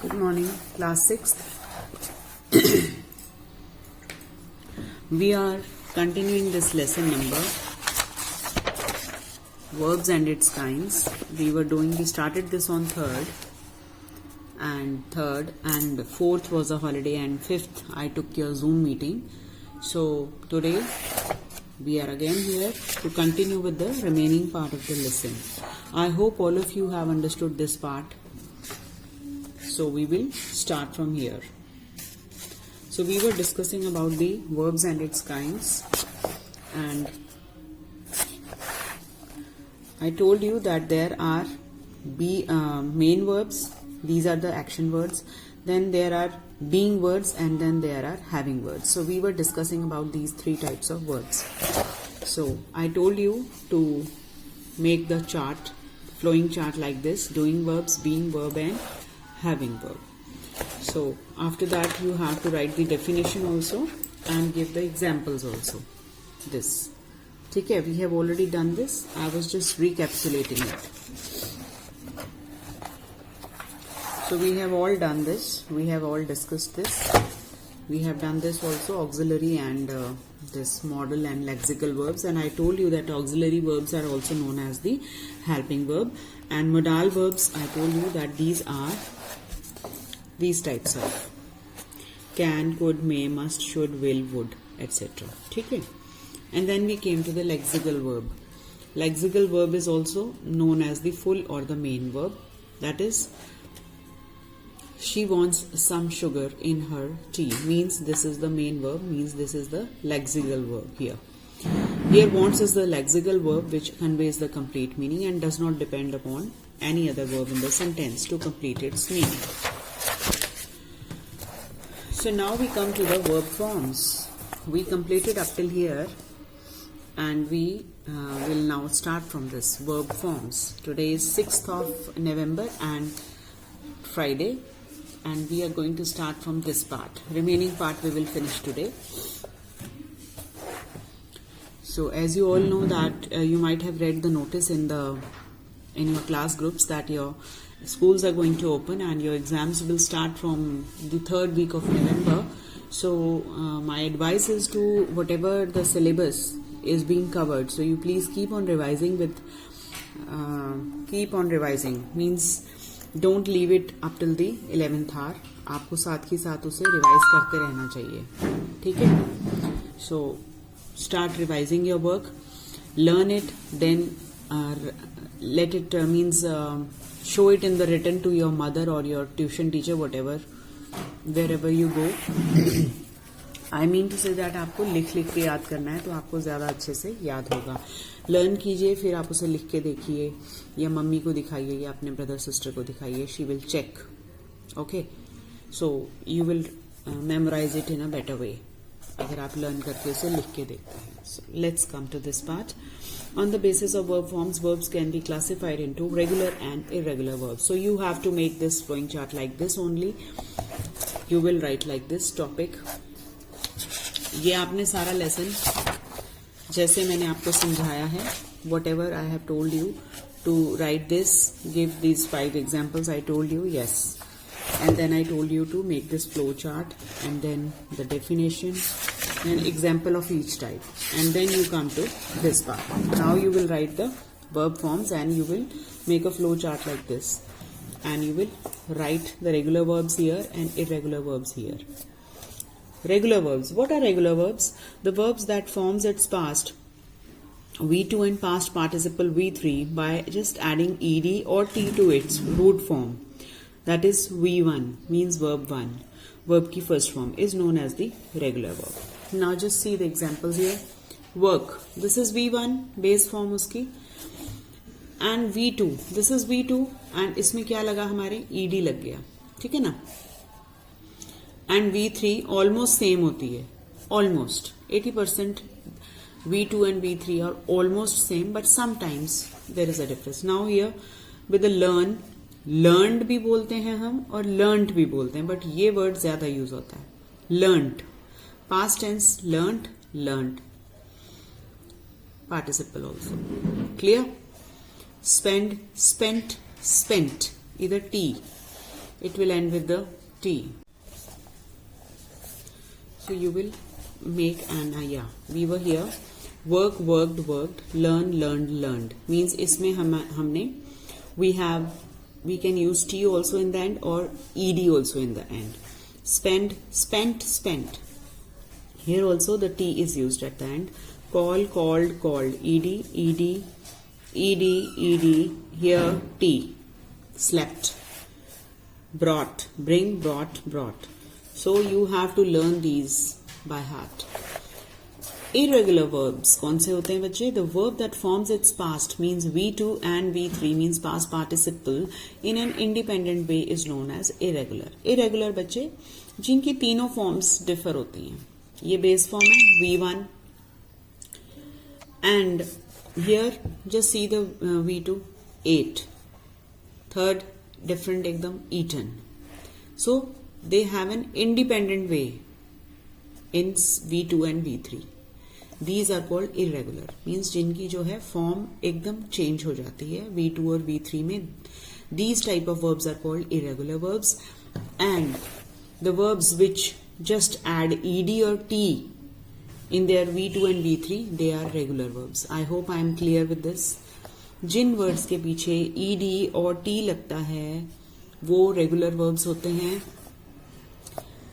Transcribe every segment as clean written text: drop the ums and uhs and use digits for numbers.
Good morning, class 6th. We are continuing this lesson number verbs and its kinds. We started this on third and 4th was a holiday and 5th I took your Zoom meeting. So today we are again here to continue with the remaining part of the lesson. I hope all of you have understood this part. So we will start from here. So we were discussing about the verbs and its kinds, and I told you that there are main verbs. These are the action words. Then there are being words, and then there are having words. So we were discussing about these three types of verbs. So I told you to make the chart, flowing chart like this: doing verbs, being verb, and having verb. So after that you have to write the definition also and give the examples also. This. Okay, we have already done this. I was just recapitulating it. So we have all done this. We have all discussed this. We have done this also, auxiliary and this modal and lexical verbs. And I told you that auxiliary verbs are also known as the helping verb. And modal verbs, I told you that these are these types of can, could, may, must, should, will, would, etc. Okay. And then we came to the lexical verb. Lexical verb is also known as the full or the main verb. That is, she wants some sugar in her tea. Means this is the main verb. Means this is the lexical verb here. Here wants is the lexical verb which conveys the complete meaning and does not depend upon any other verb in the sentence to complete its meaning. So now we come to the verb forms. We completed up till here, and we will now start from this verb forms. Today is 6th of November and Friday, and we are going to start from this part. Remaining part we will finish today. So as you all know that you might have read the notice in your class groups that your schools are going to open and your exams will start from the 3rd week of November. So my advice is to whatever the syllabus is being covered. So you please keep on revising means don't leave it up till the 11th hour. आपको साथ ही साथ उसे revise करते रहना चाहिए. ठीक है? So start revising your work, learn it, then let it show it in the written to your mother or your tuition teacher, whatever, wherever you go. I mean to say that आपको लिख के याद करना है तो आपको ज़्यादा अच्छे से याद होगा. लर्न कीजिए, फिर आप उसे लिख के देखिए, या मम्मी को दिखाइए या अपने ब्रदर सिस्टर को दिखाइए. She will check. Okay, so you will memorise it in a better way अगर आप लर्न करके उसे लिख के देखते हैं. So let's come to this part. On the basis of verb forms, verbs can be classified into regular and irregular verbs. So you have to make this flowing chart like this only. You will write like this topic. ये आपने सारा lesson जैसे मैंने आपको समझाया है, whatever I have told you to write this, give these 5 examples I told you, yes. And then I told you to make this flow chart and then the definition and example of each type. And then you come to this part. Now you will write the verb forms and you will make a flow chart like this. And you will write the regular verbs here and irregular verbs here. Regular verbs. What are regular verbs? The verbs that forms its past V2 and past participle V3 by just adding ed or t to its root form. That is V1 means verb 1. Verb की first form is known as the regular verb. Now just see the examples here. Work. This is V1 base form उसकी. And V2. This is V2 and इसमें क्या लगा हमारे ed लग गया. ठीक है ना? And V3 almost same होती है. Almost 80% V2 and V3 are almost same, but sometimes there is a difference. Now here with the learn, learned भी बोलते हैं हम और learned भी बोलते हैं, but ये word ज़्यादा यूज होता है. Learned, past tense, learned. Participle also. Clear? Spend, spent, spent. Either T. it will end with the T. So you will make an yeah, we were here, work, worked, worked, learn, learned, learned. Means इसमें हमने we can use T also in the end or ED also in the end. Spend, spent, spent. Here also the T is used at the end. Call, called, called. ED, ED, ED, ED. Here T. Slept. Brought, bring, brought, brought. So you have to learn these by heart. Irregular verbs कौन से होते हैं बच्चे? The verb that forms its past means V2 and V3 means past participle in an independent way is known as irregular. Irregular बच्चे जिनकी तीनों forms differ होती हैं. ये base form है V1 and here just see the V2 8. Third different एकदम eaten. So they have an independent way in V2 and V3. These are called irregular. Means जिनकी जो है form एकदम change हो जाती है V2 और V3 में. These type of verbs are called irregular verbs, and the verbs which just add ed or t in their V2 and V3 they are regular verbs. I hope I am clear with this. Jin words के पीछे ed और t लगता है वो regular verbs होते हैं,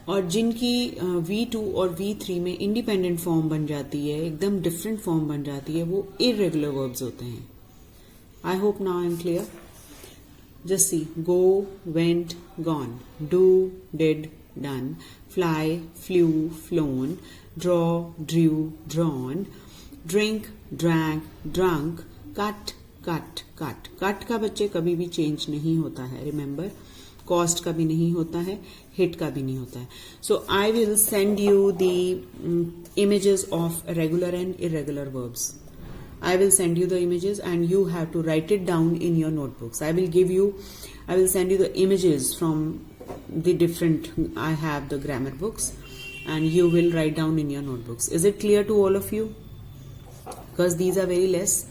और जिनकी V2 और V3 में इंडिपेंडेंट फॉर्म बन जाती है, एकदम डिफरेंट फॉर्म बन जाती है, वो इरेगुलर वर्ब्स होते हैं. I hope now I am clear. Just see go, went, gone, do, did, done, fly, flu, phloem, draw, Drew, drawn, drink, drank, drunk, cut, cut, cut. Cut का बच्चे कभी भी चेंज नहीं होता है, रिमेंबर. कॉस्ट का भी नहीं होता है, हिट का भी नहीं होता है. So I will send you the images of regular and irregular verbs. I will send you the images and you have to write it down in your notebooks. I will send you the images from the different, I have the grammar books, and you will write down in your notebooks. Is it clear to all of you? Because these are very less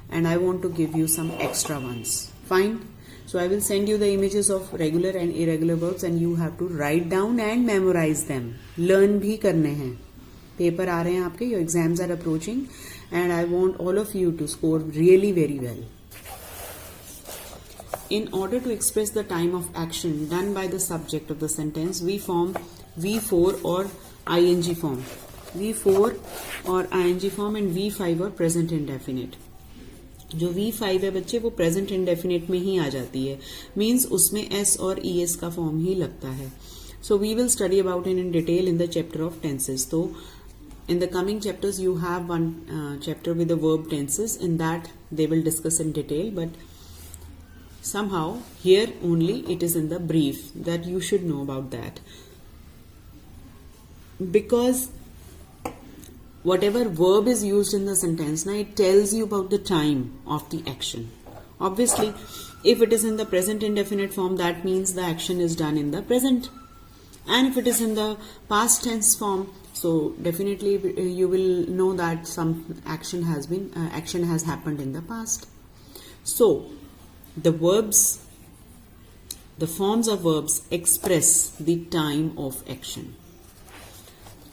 and I want to give you some extra ones. Fine? So I will send you the images of regular and irregular verbs and you have to write down and memorize them. Learn भी करने हैं. Paper आ रहे हैं आपके, your exams are approaching and I want all of you to score really very well. In order to express the time of action done by the subject of the sentence, we form V4 or ing form. V4 or ing form and V5 or present indefinite. जो V5 है बच्चे वो present indefinite में ही आ जाती है. Means उसमें S और ES का फॉर्म ही लगता है. So we will study about in detail in the chapter of tenses. तो in the coming chapters you have one chapter with the verb tenses. In that they will discuss in detail, but somehow here only it is in the brief that you should know about that, because whatever verb is used in the sentence, now it tells you about the time of the action. Obviously, if it is in the present indefinite form, that means the action is done in the present. And if it is in the past tense form, so definitely you will know that some action has happened in the past. So the forms of verbs express the time of action.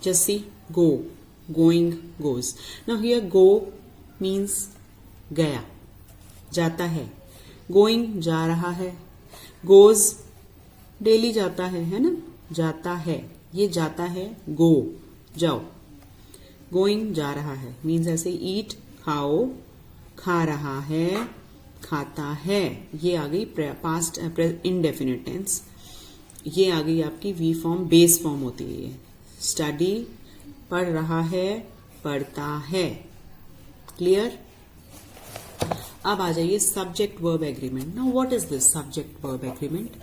Just see, go, going, goes. Now here go means गया, जाता है. Going जा रहा है. Goes daily जाता है ना, जाता है. ये जाता है, go, जाओ. Going जा रहा है means ऐसे eat, खाओ, खा रहा है, खाता है. ये आ गई पास्ट इंडेफिनिट टेंस. ये आ गई आपकी वी फॉर्म, बेस फॉर्म होती है ये. स्टडी, पढ़ रहा है, पढ़ता है. क्लियर? अब आ जाइए subject verb agreement. Now what is this subject verb agreement?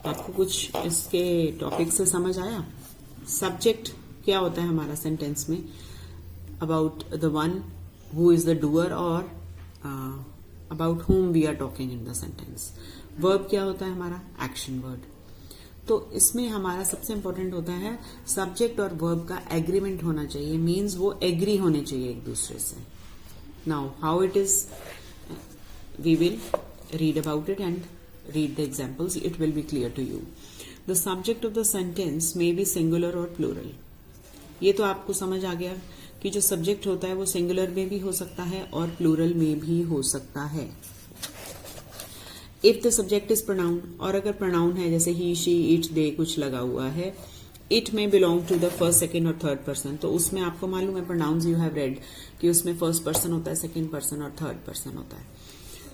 आपको कुछ इसके टॉपिक से समझ आया? सब्जेक्ट क्या होता है हमारा सेंटेंस में? About the one who is the doer और about whom we are talking in the sentence. Verb क्या होता है हमारा? Action word. तो इसमें हमारा सबसे इंपॉर्टेंट होता है सब्जेक्ट और वर्ब का एग्रीमेंट होना चाहिए. मीन्स वो एग्री होने चाहिए एक दूसरे से. Now how it is, we will read about it and read the examples, it will be clear to you. The subject of the sentence may be singular or plural. ये तो आपको समझ आ गया कि जो सब्जेक्ट होता है वो सिंगुलर में भी हो सकता है और प्लूरल में भी हो सकता है. If the subject is pronoun, और अगर प्रोनाउन है जैसे ही, शी, इट, दे कुछ लगा हुआ है, इट में belong to the first, second और थर्ड पर्सन. तो उसमें आपको मालूम है प्रोनाउंस यू हैव रेड कि उसमें फर्स्ट पर्सन होता है, सेकेंड पर्सन और थर्ड पर्सन होता है.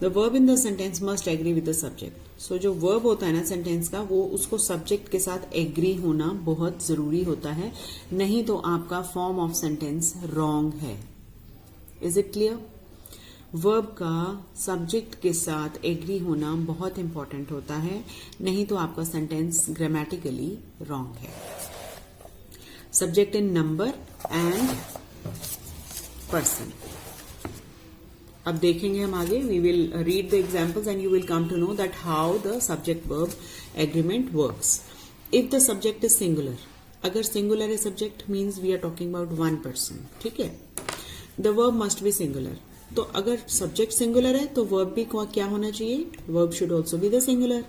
The verb in the sentence must agree with the subject. So जो वर्ब होता है ना सेंटेंस का, वो उसको सब्जेक्ट के साथ एग्री होना बहुत जरूरी होता है, नहीं तो आपका फॉर्म ऑफ सेंटेंस रॉन्ग है. Is it clear? वर्ब का सब्जेक्ट के साथ एग्री होना बहुत इंपॉर्टेंट होता है, नहीं तो आपका सेंटेंस ग्रामेटिकली रॉन्ग है. Subject in number and person. अब देखेंगे हम आगे. We will read the examples and you will come to know that how the subject verb agreement works. If the subject is singular, अगर singular है subject means we are talking about one person. ठीक है. The verb must be singular. तो अगर subject singular है तो verb भी क्या होना चाहिए? Verb should also be the singular.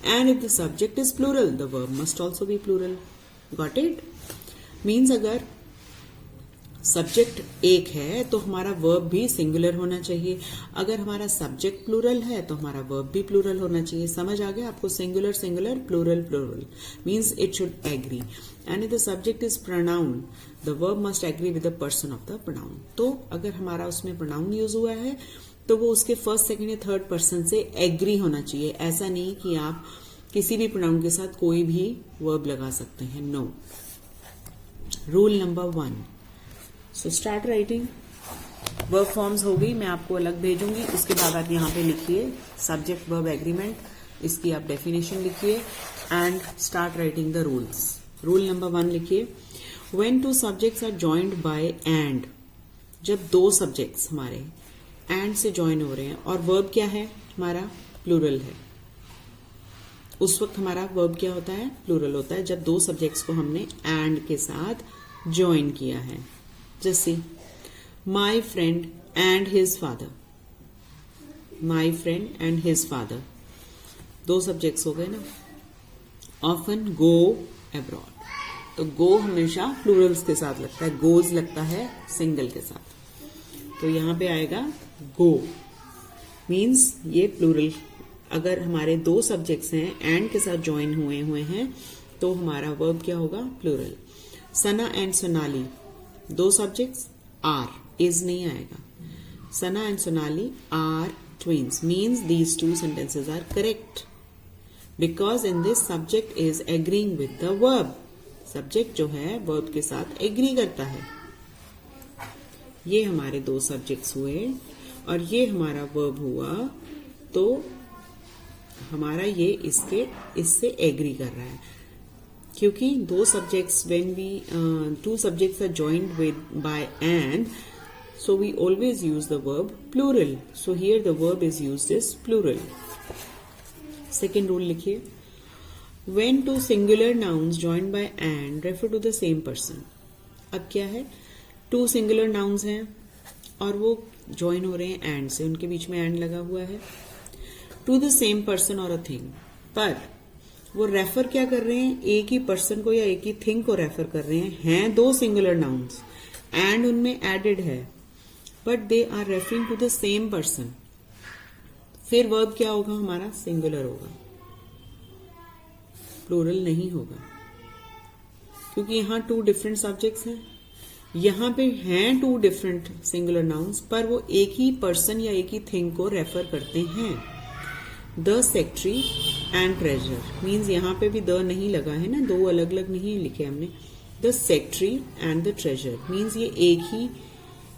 And if the subject is plural, the verb must also be plural. Got it? Means अगर सब्जेक्ट एक है तो हमारा वर्ब भी सिंगुलर होना चाहिए. अगर हमारा सब्जेक्ट प्लूरल है तो हमारा वर्ब भी प्लूरल होना चाहिए. समझ आ गया आपको? Singular singular, plural plural means it should agree. And if the subject is pronoun, the verb must agree with the person of the pronoun. तो अगर हमारा उसमें प्रोनाउन यूज हुआ है तो वो उसके फर्स्ट, सेकेंड या थर्ड पर्सन से एग्री होना चाहिए. ऐसा नहीं कि आप किसी भी प्रोनाउन के साथ कोई भी वर्ब लगा सकते हैं. No. Rule number 1. So start writing. Verb forms हो गई, मैं आपको अलग भेजूंगी. उसके बाद आप यहाँ पे लिखिए सब्जेक्ट वर्ब एग्रीमेंट, इसकी आप डेफिनेशन लिखिए and start writing the rules. Rule number 1 लिखिए. When two subjects are joined by and, जब दो सब्जेक्ट्स हमारे एंड से ज्वाइन हो रहे हैं और वर्ब क्या है हमारा? प्लूरल है. उस वक्त हमारा वर्ब क्या होता है? प्लूरल होता है, जब दो सब्जेक्ट्स को हमने एंड के साथ ज्वाइन किया है. जैसे my friend and his father. My friend and his father, दो सब्जेक्ट्स हो गए ना. ऑफन गो अब्रॉड, तो गो हमेशा प्लूरल्स के साथ लगता है, गोज लगता है सिंगल के साथ. तो यहां पे आएगा गो, मीन्स ये प्लूरल. अगर हमारे दो सब्जेक्ट्स हैं एंड के साथ ज्वाइन हुए हैं तो हमारा वर्ब क्या होगा? प्लूरल. सना एंड सोनाली, दो सब्जेक्ट्स, आर, इज नहीं आएगा. Sana and Sonali are twins, means these two sentences are correct because in this subject is agreeing with the verb. Subject जो है वर्ब के साथ एग्री करता है. ये हमारे दो सब्जेक्ट्स हुए और ये हमारा वर्ब हुआ, तो हमारा ये इससे एग्री कर रहा है. क्योंकि दो subjects, when we two subjects are joined with by and, so we always use the verb plural. So here the verb is used as plural. Second rule लिखिए. When two singular nouns joined by and refer to the same person. अब क्या है? Two singular nouns हैं और वो join हो रहे हैं and से, उनके बीच में and लगा हुआ है. To the same person or a thing. पर वो रेफर क्या कर रहे हैं? एक ही पर्सन को या एक ही थिंग को रेफर कर रहे हैं दो सिंगुलर नाउन्स एंड उनमें एडेड है, but they are referring to the same person. फिर वर्ब क्या होगा हमारा? सिंगुलर होगा, प्लूरल नहीं होगा, क्योंकि यहां टू डिफरेंट सब्जेक्ट्स हैं. यहां पे हैं टू डिफरेंट सिंगुलर नाउन्स, पर वो एक ही पर्सन या एक ही थिंग को रेफर करते हैं. The secretary and treasure means यहां पे भी द नहीं लगा है ना, दो अलग अलग नहीं लिखे हमने. The secretary and the treasure means ये एक ही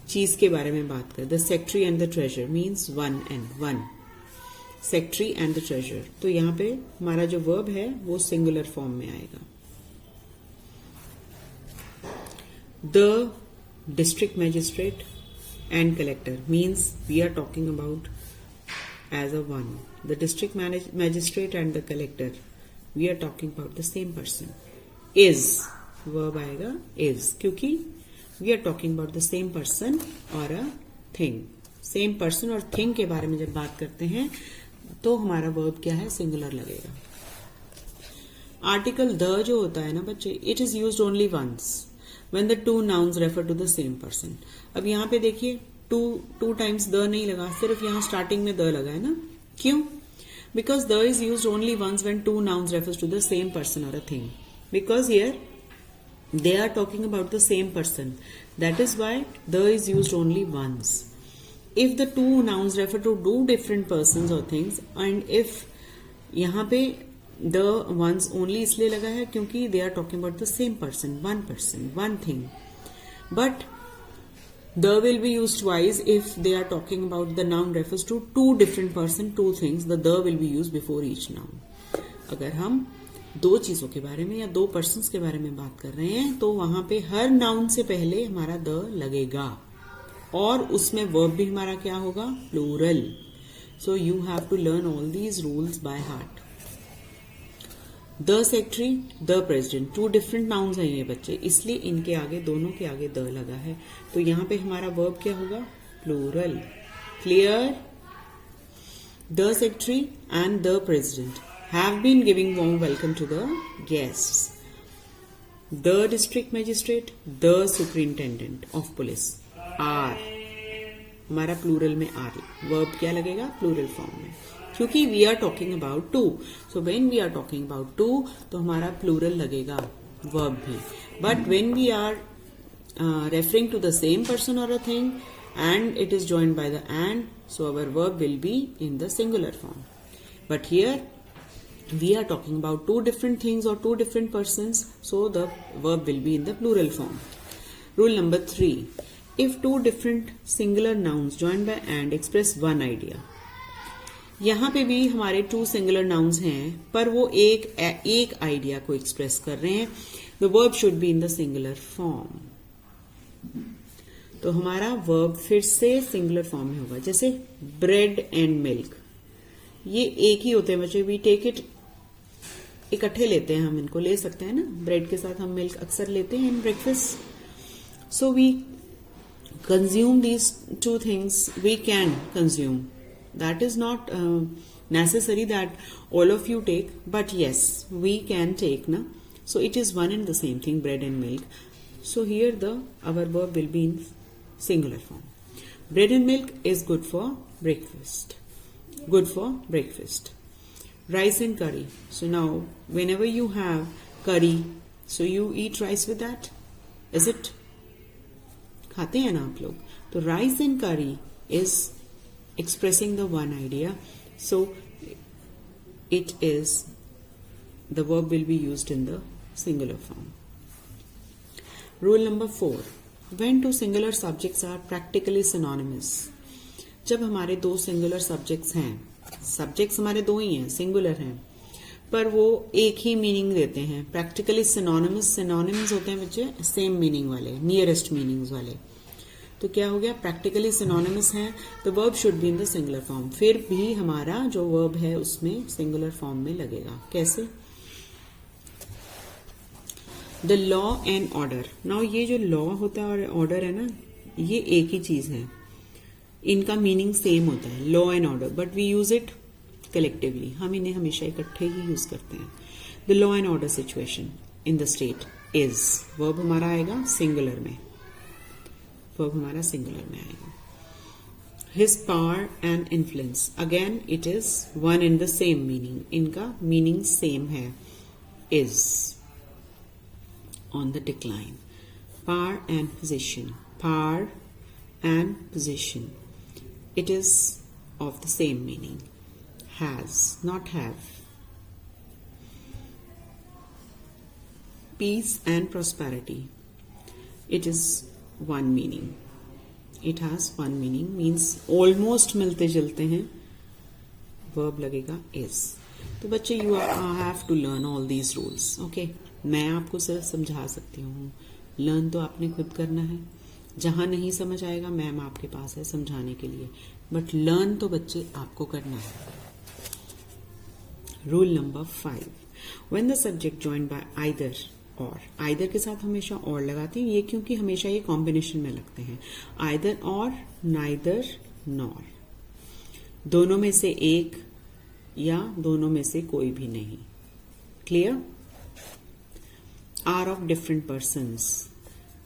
चीज के बारे में बात कर. The secretary and the treasure means one and one. Secretary and the treasure, तो यहां पे हमारा जो वर्ब है वो सिंगुलर फॉर्म में आएगा. The district magistrate and collector means we are talking about as a one. The district magistrate and the collector, we are talking about the same person. Is verb आएगा is, क्योंकि we are talking about the same person or a thing. Same person और thing के बारे में जब बात करते हैं तो हमारा वर्ब क्या है, सिंगुलर लगेगा। आर्टिकल द जो होता है ना बच्चे, it is used only once when the two nouns refer to the same person. अब यहाँ पे देखिए टू टाइम्स द नहीं लगा, सिर्फ यहाँ स्टार्टिंग में द लगा है ना, क्यों? Because the is used only once when two nouns refers to the same person और a thing, because here they are talking about the same person. That is why the is used only once. If the two nouns refer to two different persons or things, and if यहाँ पे the ones only इसलिए लगा है क्योंकि they are talking about the same person, one thing. But the will be used twice if they are talking about the noun refers to two different person, two things. The will be used before each noun. अगर हम दो चीजों के बारे में या दो persons के बारे में बात कर रहे हैं तो वहां पे हर नाउन से पहले हमारा द लगेगा और उसमें वर्ब भी हमारा क्या होगा, plural. So you have to learn all these rules by heart. The secretary, the president, two different nouns हैं ये बच्चे, इसलिए इनके आगे, दोनों के आगे द लगा है, तो यहां पे हमारा वर्ब क्या होगा, plural. Clear? The secretary and the president have been giving warm welcome to the guests. The district magistrate, the superintendent of police are, हमारा प्लूरल में आर, वर्ब क्या लगेगा, प्लूरल फॉर्म में, क्योंकि we are talking about two. So when we are talking about two तो हमारा plural लगेगा verb भी। But when we are referring to the same person और a thing and it is joined by the and, so our verb will be in the singular form. But here we are talking about two different things or two different persons, so the verb will be in the plural form. Rule number 3. If two different singular nouns joined by and express one idea. यहाँ पे भी हमारे to singular nouns हैं पर वो एक idea को express कर रहे हैं। The verb should be in the singular form. तो हमारा वर्ब फिर से सिंगुलर फॉर्म में होगा, जैसे ब्रेड एंड मिल्क, ये एक ही होते हैं बच्चे। वी टेक इट, इकट्ठे लेते हैं, हम इनको ले सकते हैं ना, ब्रेड के साथ हम मिल्क अक्सर लेते हैं in breakfast. So we consume these two things, we can consume, that is not necessary that all of you take, but yes we can take ना। So it is one and the same thing, bread and milk. So here our verb will be in singular form. Bread and milk is good for breakfast. Good for breakfast. Rice and curry. So now whenever you have curry, so you eat rice with that? Is it? खाते हैं ना आप लोग? तो rice and curry is expressing the one idea. So it is, the verb will be used in the singular form. Rule number 4. When two singular subjects are practically synonymous. जब हमारे दो singular subjects हैं, subjects हमारे दो ही हैं, singular हैं, पर वो एक ही मीनिंग देते हैं, प्रैक्टिकली सिनोनिमस। सिनोनिम्स होते हैं बच्चे सेम मीनिंग वाले, नियरेस्ट मीनिंग्स वाले। तो क्या हो गया, प्रैक्टिकली सिनोनिमस हैं, तो verb should be in the singular form. फिर भी हमारा जो वर्ब है उसमें सिंगुलर फॉर्म में लगेगा। कैसे? The law and order. Now ये जो लॉ होता है और ऑर्डर है ना, ये एक ही चीज है, इनका मीनिंग सेम होता है, law and order, but we use it collectively, हम इन्हें हमेशा इकट्ठे ही यूज करते हैं। The law and order situation in the state is, verb हमारा आएगा सिंगुलर में, वर्ब हमारा सिंगुलर में आएगा। His power and influence, again it is one and the same meaning, इनका मीनिंग सेम है, is on the decline. Power and position. Power and position. It is of the same meaning. Has, not have. Peace and prosperity. It is one meaning. It has one meaning, means almost मिलते जुलते हैं। Verb लगेगा is. तो बच्चे you have to learn all these rules. Okay. मैं आपको सिर्फ समझा सकती हूँ, लर्न तो आपने खुद करना है। जहां नहीं समझ आएगा मैम आपके पास है समझाने के लिए, बट लर्न तो बच्चे आपको करना है। Rule number 5. When the subject joined by either और, आइदर के साथ हमेशा और लगाते हैं, ये क्योंकि हमेशा ये कॉम्बिनेशन में लगते हैं, आइदर और, नाइदर नॉर, दोनों में से एक या दोनों में से कोई भी नहीं. Clear? Are of different persons.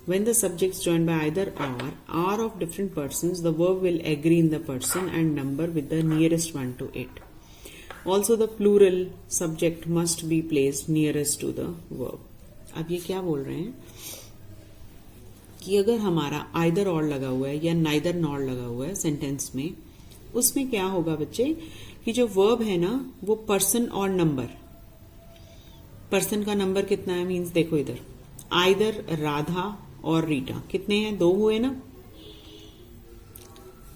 When the subjects joined by either are of different persons, the verb will agree in the person and number with the nearest one to it. Also, the plural subject must be placed nearest to the verb. अब ये क्या बोल रहे हैं कि अगर हमारा either or लगा हुआ है या neither nor लगा हुआ है सेंटेंस में, उसमें क्या होगा बच्चे कि जो वर्ब है ना वो पर्सन और नंबर, पर्सन का नंबर कितना है मीन्स देखो इधर आइदर राधा और रीटा कितने हैं, 2 हुए ना,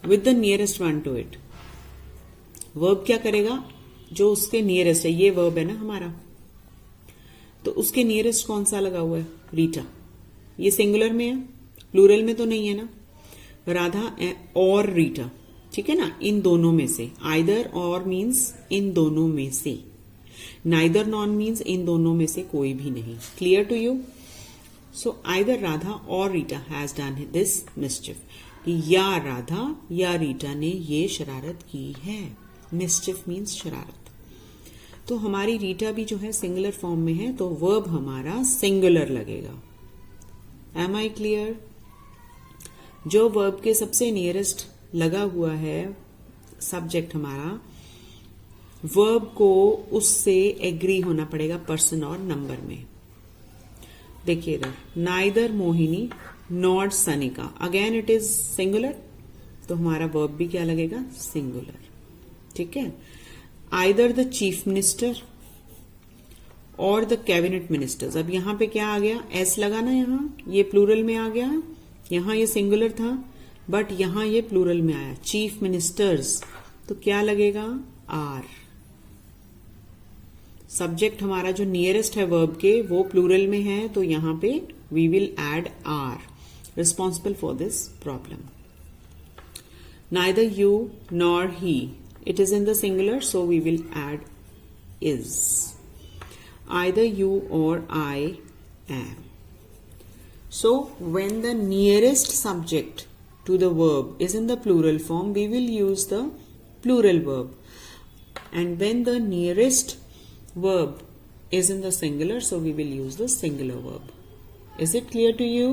with the nearest one two it. Verb क्या करेगा, जो उसके नियरेस्ट है, ये वर्ब है ना हमारा, तो उसके नियरेस्ट कौन सा लगा हुआ है, रीटा. ये सिंगुलर में है, प्लूरल में तो नहीं है ना. राधा और रीटा, ठीक है ना, इन दोनों में से. आइदर और मीन्स इन दोनों में से. Neither nor means इन दोनों में से कोई भी नहीं. Clear to you? So either Radha or Rita has done this mischief. या राधा या रीटा ने ये शरारत की है. Mischief means शरारत. तो हमारी रीटा भी जो है सिंगुलर फॉर्म में है, तो वर्ब हमारा सिंगुलर लगेगा. Am I clear? जो वर्ब के सबसे नियरेस्ट लगा हुआ है सब्जेक्ट हमारा, वर्ब को उससे एग्री होना पड़ेगा पर्सन और नंबर में. देखिए इधर neither Mohini not Sanika, again it is singular, तो हमारा वर्ब भी क्या लगेगा, सिंगुलर. ठीक है. आइदर द चीफ मिनिस्टर और द कैबिनेट मिनिस्टर्स. अब यहां पे क्या आ गया, एस लगा ना, यहां ये प्लूरल में आ गया, यहां ये सिंगुलर था बट यहां ये प्लूरल में आया. चीफ मिनिस्टर्स, तो क्या लगेगा, आर. सब्जेक्ट हमारा जो नियरेस्ट है वर्ब के वो प्लूरल में है, तो यहां पे we will add are. Responsible for this problem. Neither you nor he, it is in the singular, so we will add is. Either you और I am. So when the nearest subject to the verb is in the plural form, we will use the plural verb. And when the nearest verb is in the singular, so we will use the singular verb. Is it clear to you?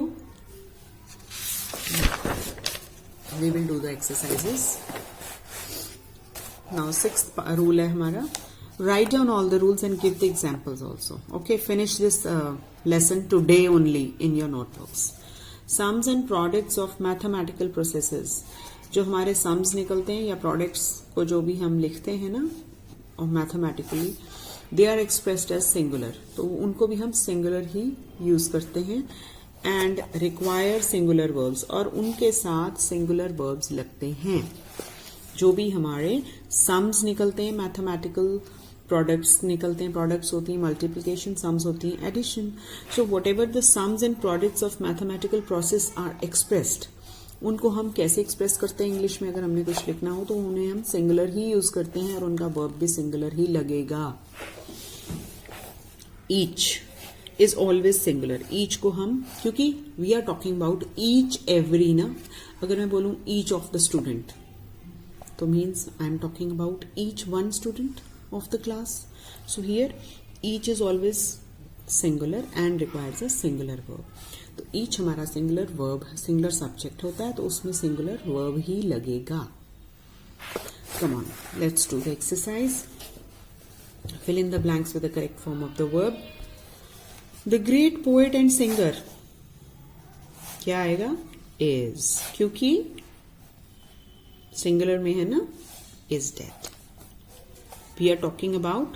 We will do the exercises. Now sixth rule है हमारा, write down all the rules and give the examples also. Okay, finish this lesson today only in your notebooks. Sums and products of mathematical processes. जो हमारे sums निकलते हैं या products को जो भी हम लिखते हैं ना और mathematically, they are expressed as singular. तो उनको भी हम singular ही use करते हैं and require singular verbs, और उनके साथ singular verbs लगते हैं. जो भी हमारे sums निकलते हैं, mathematical प्रोडक्ट्स निकलते हैं, प्रोडक्ट्स होती हैं मल्टीप्लिकेशन, सम्स होती हैं addition. So whatever the sums and products of mathematical process are expressed, उनको हम कैसे एक्सप्रेस करते हैं इंग्लिश में, अगर हमने कुछ लिखना हो तो उन्हें हम सिंगुलर ही यूज करते हैं और उनका वर्ब भी सिंगुलर ही लगेगा. Each is always singular. Each को हम, क्योंकि we are talking about each every ना, अगर मैं बोलूं ईच ऑफ द स्टूडेंट तो means I am talking about each one student of the class. So here each is always singular and requires a singular verb. तो each हमारा singular verb, singular subject होता है, तो उसमें singular verb ही लगेगा. Come on, let's do the exercise. Fill in the blanks with the correct form of the verb. The great poet and singer, क्या आएगा, is, क्योंकि singular में है ना, is dead. We are talking about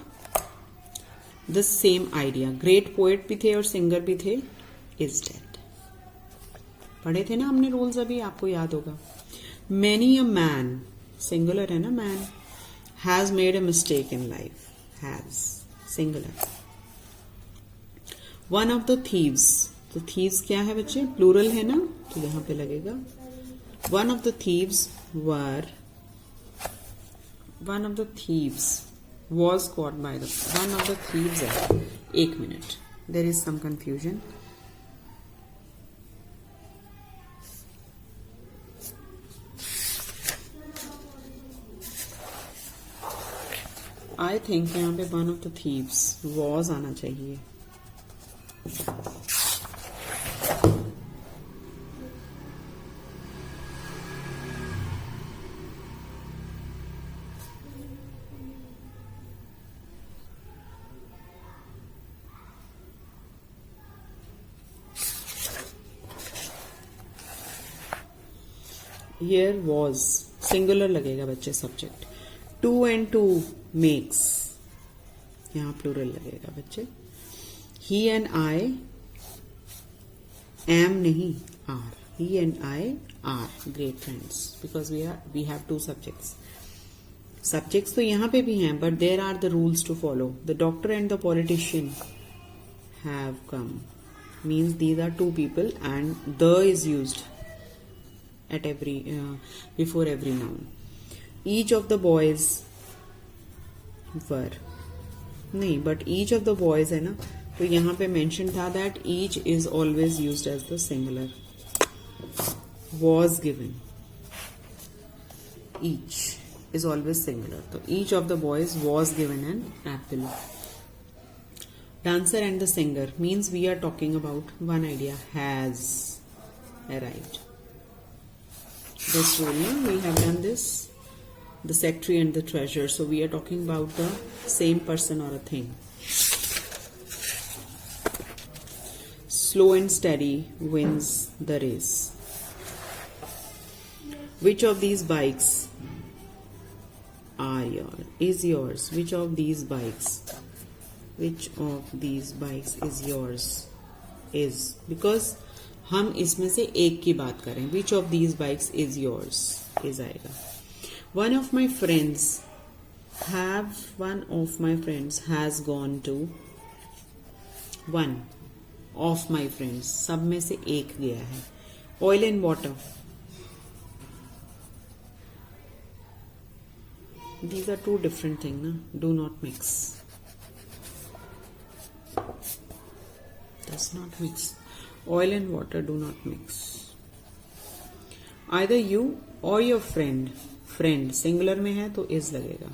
the same idea. Great poet भी थे और singer भी थे, is dead. पढ़े थे ना हमने रूल्स, अभी आपको याद होगा. Many a man, singular है ना man, has made a mistake in life. Has, singular. One of the thieves, तो thieves क्या है बच्चे, plural है ना, तो यहाँ पे लगेगा. One of the thieves was caught by the, one of the thieves है. एक minute, there is some confusion. I think यहाँ पे one of the thieves was आना चाहिए. Here was सिंगुलर लगेगा बच्चे सब्जेक्ट. 2 and 2 makes, यहाँ प्लूरल लगेगा बच्चे. He and I am नहीं are. He and I are great friends because we have 2 subjects. Subjects तो यहाँ पे भी हैं, but there are the rules to follow. The doctor and the politician have come means these are 2 people and the is used at every before every noun. Each of the boys were नहीं, but each of the boys है ना, तो यहाँ पे mention था that each is always used as the singular. Was given, each is always singular, so each of the boys was given an apple. Dancer and the singer means we are talking about one idea has arrived. This rule, we have done this, the secretary and the treasurer, so we are talking about the same person or a thing. Slow and steady wins the race. Which of these bikes is yours? Which of these bikes is yours? Is because हम इसमें से एक की बात करें. Which of these bikes is yours? is आएगा. One of my friends has gone to. One of my friends, सब में से एक गया है. Oil and water, these are 2 different things ना. Do not mix, does not mix. Oil and water do not mix. Either you or your friend singular में है तो is लगेगा.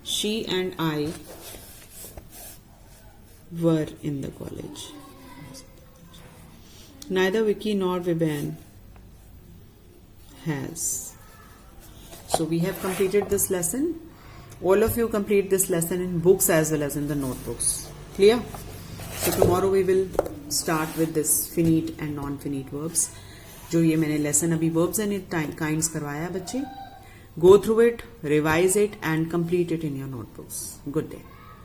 She and I were in the college. Neither Vicky nor Vivian has. So we have completed this lesson. All of you complete this lesson in books as well as in the notebooks. Clear? So tomorrow we will start with this finite and non-finite verbs. जो ये मैंने lesson अभी verbs and kinds करवाया बच्चे. Go through it, revise it and complete it in your notebooks. Good day.